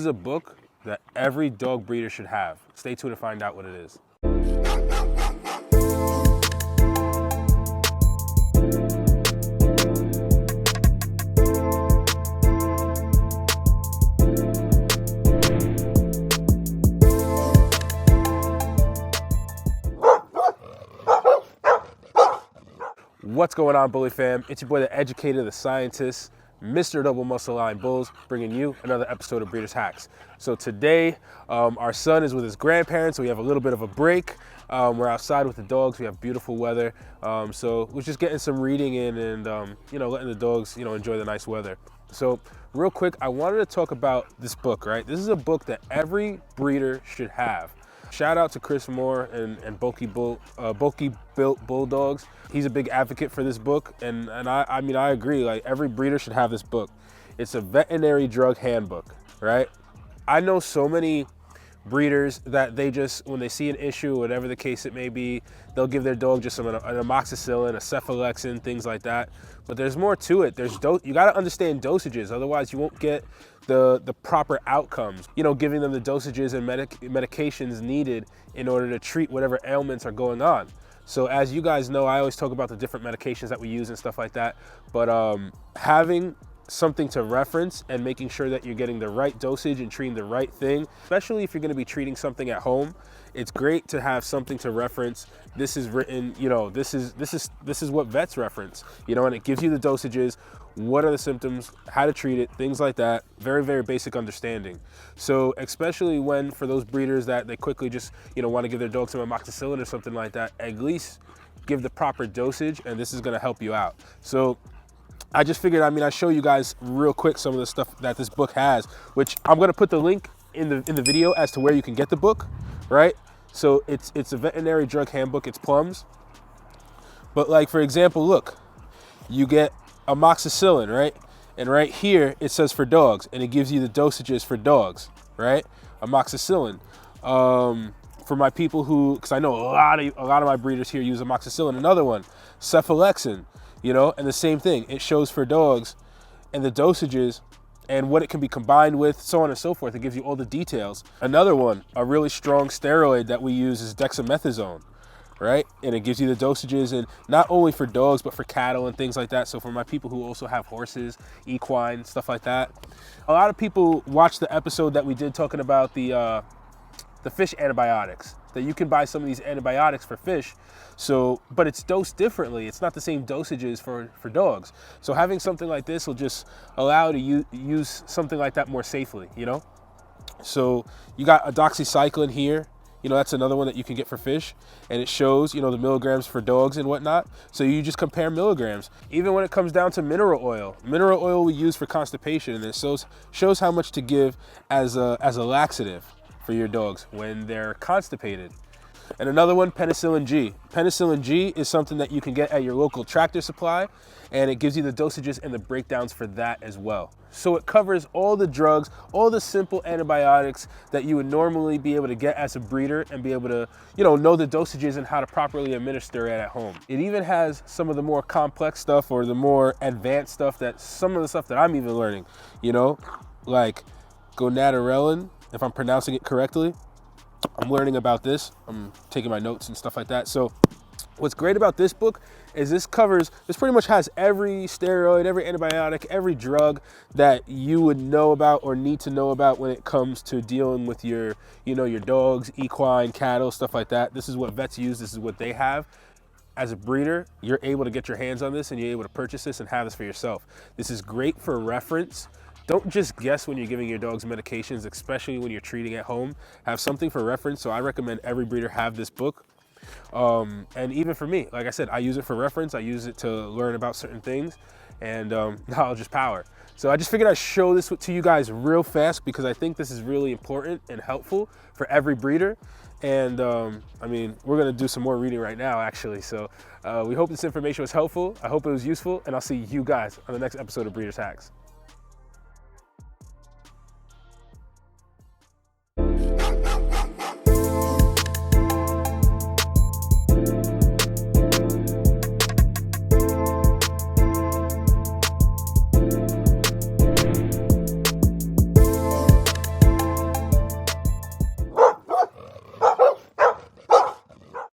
is a book that every dog breeder should have. Stay tuned to find out what it is. What's going on, Bully fam? It's your boy, the educator, the scientist, Mr. Double Muscle Line Bulls, bringing you another episode of Breeders Hacks. So today, our son is with his grandparents, so we have a little bit of a break. We're outside with the dogs. We have beautiful weather. So we're just getting some reading in and, letting the dogs, enjoy the nice weather. So real quick, I wanted to talk about this book, right? This is a book that every breeder should have. Shout out to Chris Moore and Bulky Built Bulldogs. He's a big advocate for this book, and I agree. Like, every breeder should have this book. It's a veterinary drug handbook, right? I know so many breeders that they just, when they see an issue, whatever the case it may be, they'll give their dog just an amoxicillin, a cephalexin, things like that. But there's more to it. You got to understand dosages, otherwise you won't get the proper outcomes. Giving them the dosages and medications needed in order to treat whatever ailments are going on. So as you guys know, I always talk about the different medications that we use and stuff like that. But having something to reference and making sure that you're getting the right dosage and treating the right thing, especially if you're going to be treating something at home, it's great to have something to reference. This is written, this is what vets reference, and it gives you the dosages, what are the symptoms, how to treat it, things like that. Very, very basic understanding. So especially when, for those breeders that they quickly just, want to give their dog some amoxicillin or something like that, at least give the proper dosage, and this is going to help you out. So I just figured, I show you guys real quick some of the stuff that this book has, which I'm going to put the link in the video as to where you can get the book, right? So it's a veterinary drug handbook. It's plums. But like, for example, look, you get amoxicillin, right? And right here it says for dogs, and it gives you the dosages for dogs, right? Amoxicillin. For my people who, because I know a lot of my breeders here use amoxicillin. Another one, cephalexin, and the same thing. It shows for dogs and the dosages and what it can be combined with, so on and so forth. It gives you all the details. Another one, a really strong steroid that we use is dexamethasone, right? And it gives you the dosages, and not only for dogs, but for cattle and things like that. So for my people who also have horses, equine, stuff like that. A lot of people watched the episode that we did talking about the fish antibiotics, that you can buy some of these antibiotics for fish. So, but it's dosed differently. It's not the same dosages for dogs. So having something like this will just allow you to use something like that more safely, So you got a doxycycline here. That's another one that you can get for fish, and it shows, the milligrams for dogs and whatnot. So you just compare milligrams. Even when it comes down to mineral oil we use for constipation, and it shows how much to give as a laxative for your dogs when they're constipated. And another one, penicillin G. Penicillin G is something that you can get at your local Tractor Supply, and it gives you the dosages and the breakdowns for that as well. So it covers all the drugs, all the simple antibiotics that you would normally be able to get as a breeder and be able to, know the dosages and how to properly administer it at home. It even has some of the more complex stuff, or the more advanced stuff, some of the stuff that I'm even learning, like gonadorelin, if I'm pronouncing it correctly. I'm learning about this. I'm taking my notes and stuff like that. So what's great about this book is this pretty much has every steroid, every antibiotic, every drug that you would know about or need to know about when it comes to dealing with your dogs, equine, cattle, stuff like that. This is what vets use. This is what they have. As a breeder, you're able to get your hands on this, and you're able to purchase this and have this for yourself. This is great for reference. Don't just guess when you're giving your dogs medications, especially when you're treating at home. Have something for reference. So I recommend every breeder have this book. And even for me, like I said, I use it for reference. I use it to learn about certain things, and knowledge is power. So I just figured I'd show this to you guys real fast, because I think this is really important and helpful for every breeder. And we're gonna do some more reading right now, actually. So we hope this information was helpful. I hope it was useful, and I'll see you guys on the next episode of Breeders Hacks.